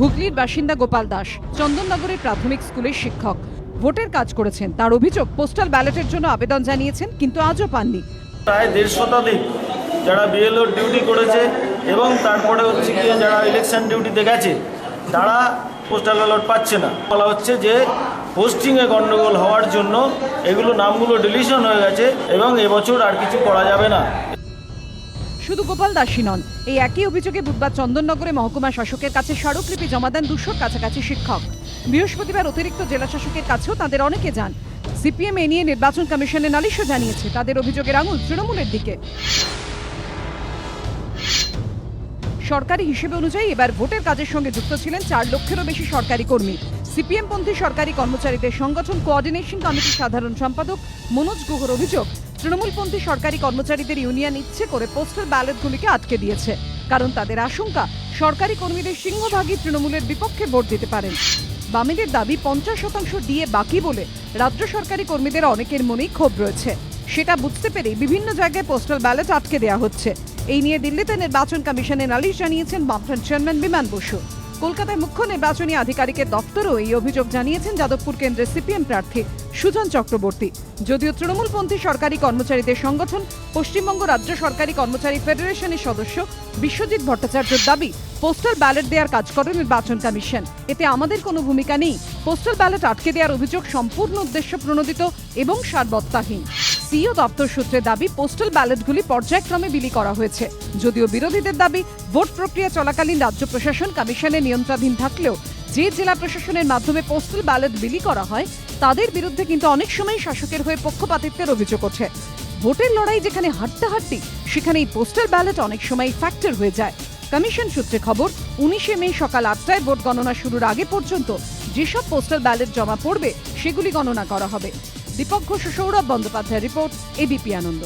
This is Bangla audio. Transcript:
হুগলির বাসিন্দা গোপাল দাস চন্দননগরের প্রাথমিক স্কুলের শিক্ষক। ভোটের কাজ করেছেন। তার অভিযোগ, পোস্টাল ব্যালটের জন্য আবেদন জানিয়েছেন কিন্তু আজও পাননি। প্রায় 1.5 শতাধিক যারা বিএলও ডিউটি করেছে এবং তারপরে হচ্ছে গিয়ে যারা ইলেকশন ডিউটিতে গেছে তারা পোস্টাল ব্যালট পাচ্ছে না। বলা হচ্ছে যে পোস্টিংয়ে গণ্ডগোল হওয়ার জন্য এগুলো নামগুলো ডিলিশন হয়ে গেছে এবং এবছর আর কিছু করা যাবে না। শুধু গোপাল দাসই নন, এই একই অভিযোগে বুধবার চন্দননগরে মহকুমা শাসকের কাছে স্মারকলিপি জমা দেন 200-র কাছাকাছি শিক্ষক। বৃহস্পতিবার অতিরিক্ত জেলা শাসকের কাছেও তাদের অনেকে যান। সিপিএম এ নিয়ে নির্বাচন কমিশনে নালিশও জানিয়েছে। তাদের অভিযোগের আঙুল তৃণমূলের দিকে। সরকারি হিসেবে অনুযায়ী এবার ভোটের কাজের সঙ্গে যুক্ত ছিলেন 4 লক্ষেরও বেশি সরকারি কর্মী। সিপিএম পন্থী সরকারি কর্মচারীদের সংগঠন কোঅর্ডিনেশন কমিটির সাধারণ সম্পাদক মনোজ গুহর অভিযোগ, তৃণমূলপন্থী সরকারি কর্মচারীদের ইউনিয়ন ইচ্ছে করে পোস্টাল ব্যালটগুলিকে আটকে দিয়েছে, কারণ তাদের আশঙ্কা সরকারি কর্মীদের সিংহভাগই তৃণমূলের বিপক্ষে ভোট দিতে পারেন। বামেদের দাবি 50% ডিএ বাকি বলে রাজ্য সরকারি কর্মীদের অনেকের মনেই ক্ষোভ রয়েছে। সেটা বুঝতে পেরে বিভিন্ন জায়গায় পোস্টাল ব্যালট আটকে দেওয়া হচ্ছে। এই নিয়ে দিল্লিতে নির্বাচন কমিশনে নালিশ জানিয়েছেন বামফ্রন্ট চেয়ারম্যান বিমান বসু। কলকাতায় মুখ্য নির্বাচনী আধিকারিকের দপ্তরও এই অভিযোগ জানিয়েছেন যাদবপুর কেন্দ্রের সিপিএম প্রার্থী সুজন চক্রবর্তী। যদিও তৃণমূলপন্থী সরকারি কর্মচারীদের সংগঠন পশ্চিমবঙ্গ রাজ্য সরকারি কর্মচারী ফেডারেশনের সদস্য বিশ্বজিৎ ভট্টাচার্যের দাবি, পোস্টাল ব্যালট দেওয়ার কাজ করে নির্বাচন কমিশন, এতে আমাদের কোনো ভূমিকা নেই। পোস্টাল ব্যালট আটকে দেওয়ার অভিযোগ সম্পূর্ণ উদ্দেশ্য প্রণোদিত এবং সারবত্তাহীন। সিইও দপ্তর সূত্রে দাবি, পোস্টাল ব্যালটগুলি পর্যায়ক্রমে বিলি করা হয়েছে। যদিও বিরোধীদের দাবি, ভোট প্রক্রিয়া চলাকালীন রাজ্য প্রশাসন কমিশনের নিয়ন্ত্রণাধীন থাকলেও যে জেলা প্রশাসনের মাধ্যমে পোস্টাল ব্যালট বিলি করা হয় তাদের বিরুদ্ধে কিন্তু অনেক সময় শাসকের হয়ে পক্ষপাতিত্বের অভিযোগ ওঠে। ভোটের লড়াই যেখানে হাড্ডাহাড্ডি, সেখানে এই পোস্টাল ব্যালট অনেক সময় ফ্যাক্টর হয়ে যায়। কমিশন সূত্রে খবর, 19শে মে সকাল 8টায় ভোট গণনা শুরুর আগে পর্যন্ত যেসব পোস্টাল ব্যালট জমা পড়বে সেগুলি গণনা করা হবে। দীপক ঘোষ, সৌরভ বন্দ্যোপাধ্যায় রিপোর্ট, এবিপি আনন্দ।